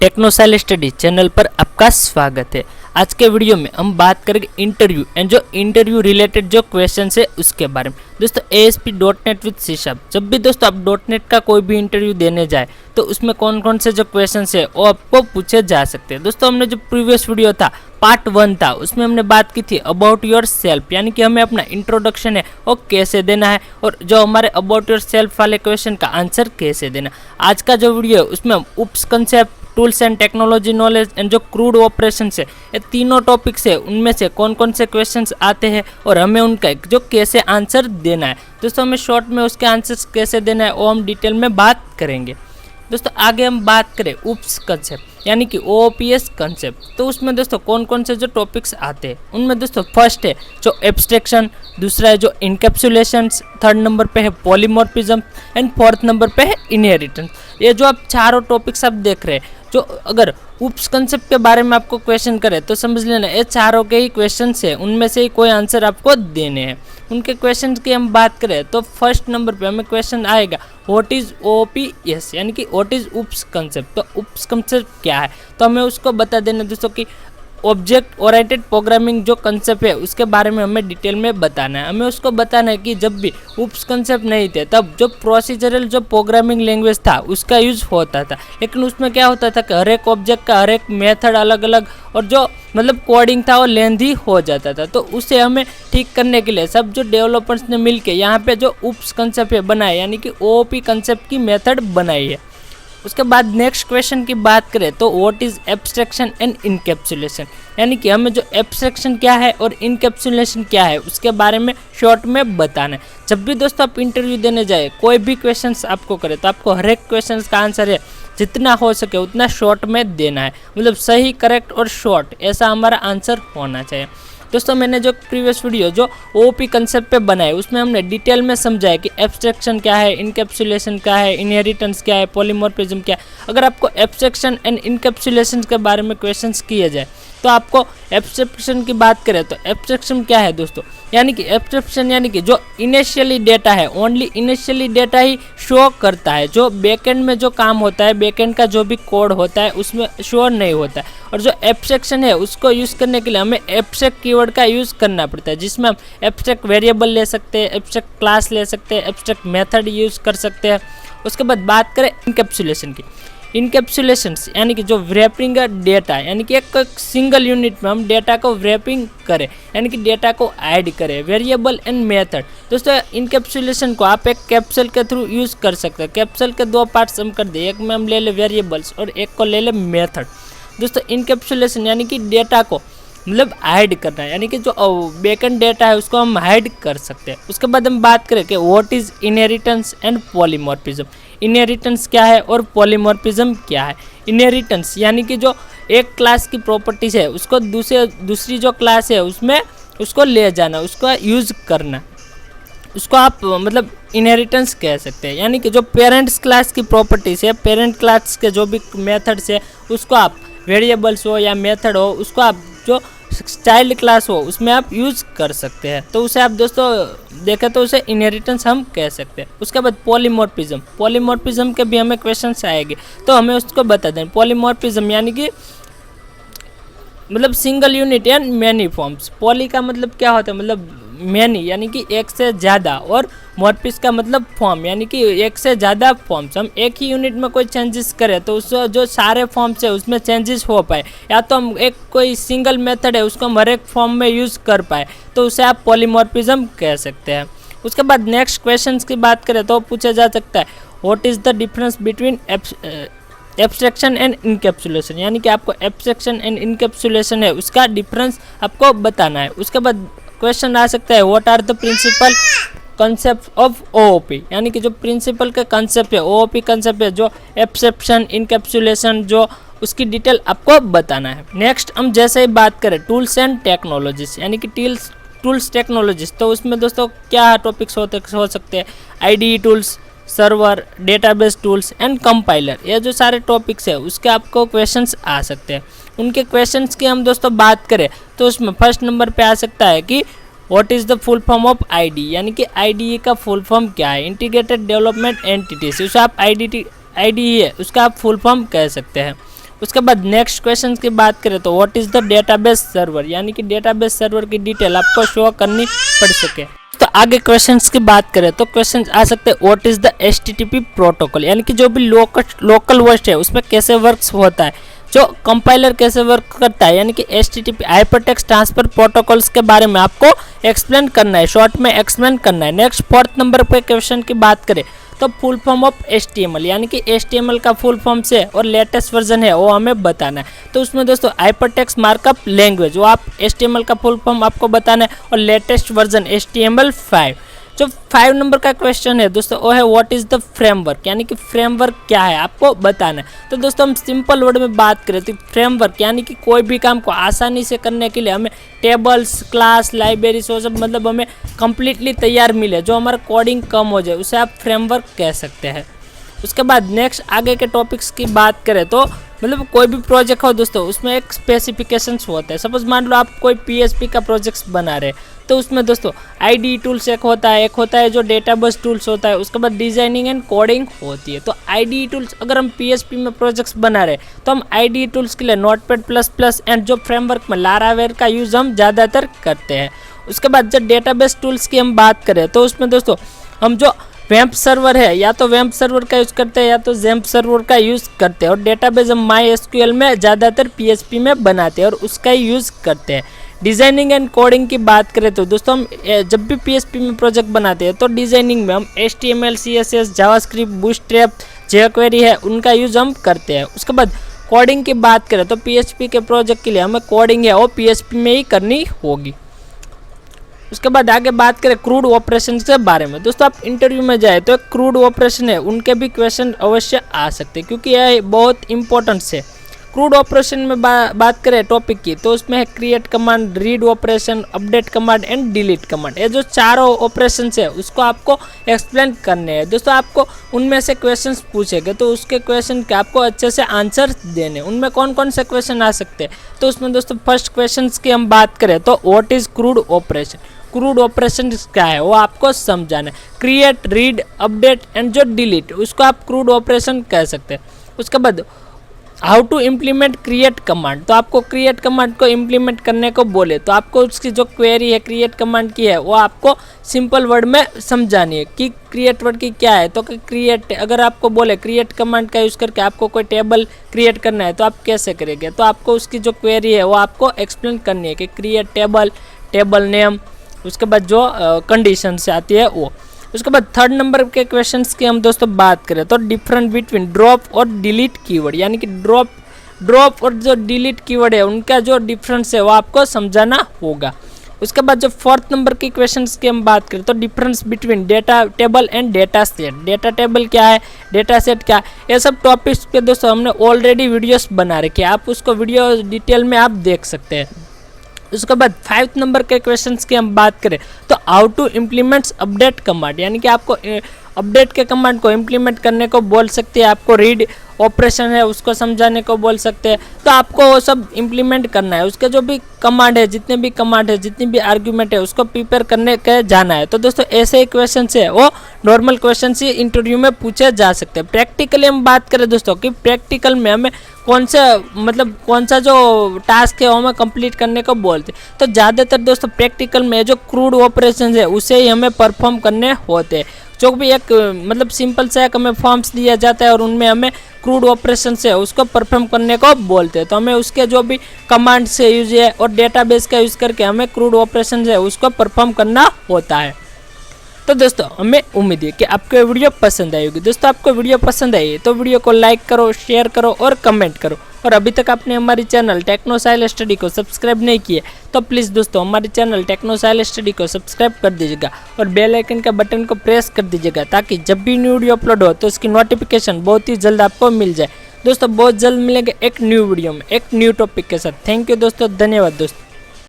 टेक्नोसाइल study channel पर आपका स्वागत है। आज के वीडियो में हम बात करेंगे इंटरव्यू एंड जो इंटरव्यू रिलेटेड जो क्वेश्चन है उसके बारे में। दोस्तों ASP.NET विद C#। जब भी दोस्तों आप .NET का कोई भी इंटरव्यू देने जाए तो उसमें कौन कौन से जो क्वेश्चन है वो आपको पूछे जा सकते हैं। दोस्तों हमने जो प्रीवियस वीडियो था पार्ट 1 था उसमें हमने बात की थी अबाउट योर सेल्फ, यानी कि हमें अपना इंट्रोडक्शन है वो कैसे देना है और जो हमारे अबाउट योर सेल्फ वाले क्वेश्चन का आंसर कैसे देना। आज का जो वीडियो है उसमें हम ops concept, tools and technology knowledge and जो क्रूड ऑपरेशन है ये तीनों टॉपिक्स है उनमें से कौन कौन से क्वेश्चंस आते हैं और हमें उनका जो कैसे आंसर देना है। दोस्तों हमें शॉर्ट में उसके आंसर्स कैसे देना है वो हम डिटेल में बात करेंगे। दोस्तों आगे हम बात करें उप्स कंसेप्ट यानी कि OOPS कंसेप्ट, तो उसमें दोस्तों कौन कौन से जो टॉपिक्स आते हैं उनमें दोस्तों फर्स्ट है जो एब्स्ट्रैक्शन, दूसरा है जो इनकैप्सुलेशन, थर्ड नंबर पे है पॉलीमॉर्फिज्म एंड फोर्थ नंबर पे है इनहेरिटेंस। ये जो आप चारों टॉपिक्स आप देख रहे हैं, जो अगर उप्स कंसेप्ट के बारे में आपको क्वेश्चन करे तो समझ लेना ये चारों के ही क्वेश्चन है, उनमें से ही कोई आंसर आपको देने हैं। उनके क्वेश्चन की हम बात करें तो फर्स्ट नंबर पे हमें क्वेश्चन आएगा व्हाट इज OOPS यानी कि व्हाट इज उप्स कंसेप्ट। तो उप्स कंसेप्ट क्या है तो हमें उसको बता देना दोस्तों कि ऑब्जेक्ट ओरिएंटेड प्रोग्रामिंग जो कंसेप्ट है उसके बारे में हमें डिटेल में बताना है। हमें उसको बताना है कि जब भी उप्स कंसेप्ट नहीं थे तब जो प्रोसीजरल जो प्रोग्रामिंग लैंग्वेज था उसका यूज होता था, लेकिन उसमें क्या होता था कि हर एक ऑब्जेक्ट का हर एक मेथड अलग अलग और जो मतलब कोडिंग था वो लेंथी हो जाता था। तो उसे हमें ठीक करने के लिए सब जो डेवलपर्स ने मिलके यहाँ पे जो उप्स कंसेप्ट है बनाए यानी कि OOP कंसेप्ट की मेथड बनाई है। उसके बाद नेक्स्ट क्वेश्चन की बात करें तो what is abstraction and encapsulation, यानी कि हमें जो एब्स्ट्रैक्शन क्या है और इनकैप्सुलेशन क्या है उसके बारे में शॉर्ट में बताना है। जब भी दोस्तों आप इंटरव्यू देने जाए कोई भी क्वेश्चंस आपको करे तो आपको हर एक क्वेश्चंस का आंसर है जितना हो सके उतना शॉर्ट में देना है, मतलब सही, करेक्ट और शॉर्ट, ऐसा हमारा आंसर होना चाहिए। दोस्तों मैंने जो प्रीवियस वीडियो जो OOP कंसेप्ट पे बनाए उसमें हमने डिटेल में समझाया कि एब्स्ट्रैक्शन क्या है, इनकैप्सुलेशन क्या है, इनहेरिटेंस क्या है, पॉलीमॉर्फिज्म क्या है। अगर आपको एब्स्ट्रैक्शन एंड इनकैप्सुलेशन के बारे में क्वेश्चंस किए जाए तो आपको एब्स्ट्रैक्शन की बात करें तो एब्स्ट्रैक्शन क्या है दोस्तों, यानी कि एब्स्ट्रैक्शन यानी कि जो इनिशियली डेटा है ओनली इनिशियली डेटा ही शो करता है, जो बैकएंड में जो काम होता है, बैकएंड का जो भी कोड होता है उसमें शो नहीं होता है। और जो एब्स्ट्रैक्शन है उसको यूज़ करने के लिए हमें एब्स्ट्रैक्ट कीवर्ड का यूज़ करना पड़ता है, जिसमें हम एब्स्ट्रैक्ट वेरिएबल ले सकते हैं, एब्स्ट्रैक्ट क्लास ले सकते हैं, एब्स्ट्रैक्ट मेथड यूज़ कर सकते हैं। उसके बाद बात करें इनकैप्सुलेशन की। इनकैप्सुलेशंस यानी कि जो व्रैपिंग डेटा यानी कि एक सिंगल यूनिट में हम डेटा को व्रैपिंग करें यानी कि डेटा को ऐड करें, वेरिएबल एंड मेथड। दोस्तों इनकैप्सुलेशन को आप एक कैप्सूल के थ्रू यूज़ कर सकते हैं। कैप्सूल के दो पार्ट्स हम कर दें, एक में हम ले लें वेरिएबल्स और एक को ले लें मेथड। दोस्तों इनकैप्सुलेशन यानी कि डेटा को मतलब हाइड करना है, यानी कि जो बैकएंड डेटा है उसको हम हाइड कर सकते हैं। उसके बाद हम बात करें कि what is inheritance and polymorphism. Inheritance क्या है और पॉलीमॉर्फिज्म क्या है। इनहेरिटेंस यानी कि जो एक क्लास की प्रॉपर्टीज है उसको दूसरी जो क्लास है उसमें उसको ले जाना, उसको यूज करना, उसको आप मतलब इनहेरिटेंस कह सकते हैं। यानी कि जो पेरेंट्स क्लास की प्रॉपर्टीज है, पेरेंट क्लास के जो भी मेथड्स है उसको आप वेरिएबल्स हो या मेथड हो उसको आप जो चाइल्ड क्लास हो उसमें आप यूज कर सकते हैं। तो उसे आप दोस्तों देखें तो उसे इनहेरिटेंस हम कह सकते हैं। उसके बाद पॉलीमॉर्फिज्म, पॉलीमॉर्फिज्म के भी हमें क्वेश्चंस आएंगे तो हमें उसको बता दें। पॉलीमॉर्फिज्म यानी कि मतलब single unit and many forms. Poly का मतलब क्या होता है, मतलब मैनी यानी कि एक से ज़्यादा, और मॉर्फिस का मतलब फॉर्म यानी कि एक से ज़्यादा फॉर्म्स। हम एक ही यूनिट में कोई चेंजेस करें तो उस जो सारे फॉर्म्स है उसमें चेंजेस हो पाए, या तो हम एक कोई सिंगल मेथड है उसको हम हर एक फॉर्म में यूज़ कर पाए, तो उसे आप पॉलीमॉर्फिज्म कह सकते हैं। उसके बाद नेक्स्ट क्वेश्चन की बात करें तो पूछा जा सकता है what is the difference between abstraction and encapsulation, यानी कि आपको एब्स्ट्रैक्शन एंड इनकैप्सुलेशन है उसका डिफरेंस आपको बताना है। उसके बाद क्वेश्चन आ सकता है what are the principal concept of OOP, यानी कि जो प्रिंसिपल का कंसेप्ट है OOP कंसेप्ट है, जो एब्स्ट्रैक्शन इनकैप्सुलेशन जो उसकी डिटेल आपको बताना है। नेक्स्ट हम जैसे ही बात करें टूल्स एंड टेक्नोलॉजीज यानी कि टूल्स टेक्नोलॉजीज, तो उसमें दोस्तों क्या टॉपिक्स हो सकते हैं IDE tools, server, database tools and compiler. ये जो सारे टॉपिक्स है उसके आपको क्वेश्चंस आ सकते हैं। उनके क्वेश्चंस की हम दोस्तों बात करें तो उसमें फर्स्ट नंबर पे आ सकता है कि what is the full form of IDE, यानी कि IDE का फुल फॉर्म क्या है, इंटीग्रेटेड डेवलपमेंट एंटिटीज। उसे आप IDE है उसका आप फुल फॉर्म कह सकते हैं। उसके बाद नेक्स्ट क्वेश्चन की बात करें तो what is the database server, यानी कि डेटाबेस सर्वर की डिटेल आपको शो करनी पड़ सके। तो आगे क्वेश्चंस की बात करें तो क्वेश्चन आ सकते हैं what is the HTTP protocol, यानी कि जो भी लोकल होस्ट है उसमें कैसे वर्क्स होता है, जो कंपाइलर कैसे वर्क करता है, यानी कि HTTP हाइपरटेक्स्ट ट्रांसफर प्रोटोकॉल्स के बारे में आपको एक्सप्लेन करना है, शॉर्ट में एक्सप्लेन करना है। नेक्स्ट 4th नंबर पे क्वेश्चन की बात करें तो फुल फॉर्म ऑफ HTML, यानी कि HTML का फुल फॉर्म से और लेटेस्ट वर्जन है वो हमें बताना है। तो उसमें दोस्तों हाइपरटेक्स्ट मार्कअप लैंग्वेज वो आप HTML का फुल फॉर्म आपको बताना है और लेटेस्ट वर्जन HTML5। जो 5 नंबर का क्वेश्चन है दोस्तों वो है व्हाट इज द फ्रेमवर्क, यानी कि फ्रेमवर्क क्या है आपको बताना है। तो दोस्तों हम सिंपल वर्ड में बात करें तो फ्रेमवर्क यानी कि कोई भी काम को आसानी से करने के लिए हमें टेबल्स, क्लास, लाइब्रेरीज वो सब मतलब हमें कंप्लीटली तैयार मिले, जो हमारा कोडिंग कम हो जाए, उसे आप फ्रेमवर्क कह सकते हैं। उसके बाद नेक्स्ट आगे के टॉपिक्स की बात करें तो मतलब कोई भी प्रोजेक्ट हो दोस्तों उसमें एक स्पेसिफिकेशंस होता है। सपोज मान लो आप कोई PHP का प्रोजेक्ट बना रहे तो उसमें दोस्तों IDE टूल्स एक होता है जो डेटाबेस टूल्स होता है, उसके बाद डिजाइनिंग एंड कोडिंग होती है। तो IDE टूल्स अगर हम PHP में प्रोजेक्ट्स बना रहे तो हम IDE टूल्स के लिए नोटपैड++ एंड जो फ्रेमवर्क में लारावेल का यूज हम ज़्यादातर करते हैं। उसके बाद जब डेटाबेस टूल्स की हम बात करें तो उसमें दोस्तों हम जो वेब सर्वर है या तो वेब सर्वर का यूज़ करते हैं या तो जेम्प सर्वर का यूज़ करते हैं, और डेटाबेस हम MySQL में ज़्यादातर PHP में बनाते हैं और उसका ही यूज़ करते हैं। डिज़ाइनिंग एंड कोडिंग की बात करें तो दोस्तों हम जब भी PHP में प्रोजेक्ट बनाते हैं तो डिज़ाइनिंग में हम HTML, CSS, JavaScript, bootstrap, jQuery है उनका यूज़ हम करते हैं। उसके बाद कोडिंग की बात करें तो PHP के प्रोजेक्ट के लिए हमें कोडिंग है वो PHP में ही करनी होगी। उसके बाद आगे बात करें क्रूड ऑपरेशन के बारे में। दोस्तों आप इंटरव्यू में जाए तो क्रूड ऑपरेशन है उनके भी क्वेश्चन अवश्य आ सकते हैं क्योंकि यह बहुत इंपॉर्टेंट है। क्रूड ऑपरेशन में बात करें टॉपिक की तो उसमें है create command, read operation, update command and delete command. ये जो चारों ऑपरेशन है उसको आपको एक्सप्लेन करने हैं। दोस्तों आपको उनमें से क्वेश्चंस पूछेंगे तो उसके क्वेश्चन के आपको अच्छे से आंसर देने। उनमें कौन कौन से क्वेश्चन आ सकते हैं तो उसमें दोस्तों फर्स्ट क्वेश्चन की हम बात करें तो what is CRUD operation, CRUD operation क्या है वो आपको समझाना है। क्रिएट, रीड, अपडेट एंड जो डिलीट उसको आप क्रूड ऑपरेशन कह सकते हैं। उसके बाद how to implement create command, तो आपको क्रिएट कमांड को इम्प्लीमेंट करने को बोले तो आपको उसकी जो क्वेरी है क्रिएट कमांड की है वो आपको सिंपल वर्ड में समझानी है कि क्रिएट वर्ड की क्या है। तो क्रिएट अगर आपको बोले क्रिएट कमांड का यूज़ करके आपको कोई टेबल क्रिएट करना है तो आप कैसे करेंगे, तो आपको उसकी जो क्वेरी है वो आपको एक्सप्लेन करनी है कि क्रिएट टेबल, टेबल नेम, उसके बाद जो कंडीशन से आती है वो। उसके बाद 3rd नंबर के क्वेश्चंस की हम दोस्तों बात करें तो डिफरेंट बिटवीन ड्रॉप और डिलीट कीवर्ड, यानी कि ड्रॉप और जो डिलीट कीवर्ड है उनका जो डिफरेंस है वो आपको समझाना होगा। उसके बाद जो 4th नंबर की क्वेश्चंस की हम बात करें तो difference between data table and data set, data table क्या है, डेटा सेट क्या है, ये सब टॉपिक्स पे दोस्तों हमने ऑलरेडी वीडियोस बना रखे हैं, आप उसको वीडियो डिटेल में आप देख सकते हैं। उसके बाद 5th नंबर के क्वेश्चंस की हम बात करें तो how to implements update command, यानी कि आपको अपडेट के कमांड को इम्प्लीमेंट करने को बोल सकते हैं, आपको रीड ऑपरेशन है उसको समझाने को बोल सकते हैं। तो आपको वो सब इम्प्लीमेंट करना है, उसके जो भी कमांड है, जितने भी कमांड है, जितनी भी आर्ग्यूमेंट है उसको प्रिपेयर करने के जाना है। तो दोस्तों ऐसे ही क्वेश्चन है वो नॉर्मल क्वेश्चन ही इंटरव्यू में पूछे जा सकते हैं। प्रैक्टिकली हम बात करें दोस्तों कि प्रैक्टिकल में हमें कौन सा जो टास्क है वो हमें कंप्लीट करने को बोलते हैं, तो ज़्यादातर दोस्तों प्रैक्टिकल में जो क्रूड ऑपरेशन है उसे ही हमें परफॉर्म करने होते हैं। जो भी एक सिंपल सा एक हमें फॉर्म्स दिया जाता है और उनमें हमें क्रूड ऑपरेशन है उसको परफॉर्म करने को बोलते हैं। तो हमें उसके जो भी कमांड से यूज है और डेटाबेस का यूज़ करके हमें क्रूड ऑपरेशन है उसको परफॉर्म करना होता है। तो दोस्तों हमें उम्मीद है कि आपको वीडियो पसंद आई होगी। दोस्तों आपको वीडियो पसंद आई है तो वीडियो को लाइक करो, शेयर करो और कमेंट करो। और अभी तक आपने हमारे चैनल टेक्नो साहिल स्टडी को सब्सक्राइब नहीं किए तो प्लीज़ दोस्तों हमारे चैनल टेक्नो साहिल स्टडी को सब्सक्राइब कर दीजिएगा और बेल आइकन का बटन को प्रेस कर दीजिएगा ताकि जब भी न्यू वीडियो अपलोड हो तो उसकी नोटिफिकेशन बहुत ही जल्द आपको मिल जाए। दोस्तों बहुत जल्द मिलेंगे एक न्यू वीडियो में एक न्यू टॉपिक के साथ। थैंक यू दोस्तों, धन्यवाद दोस्तों।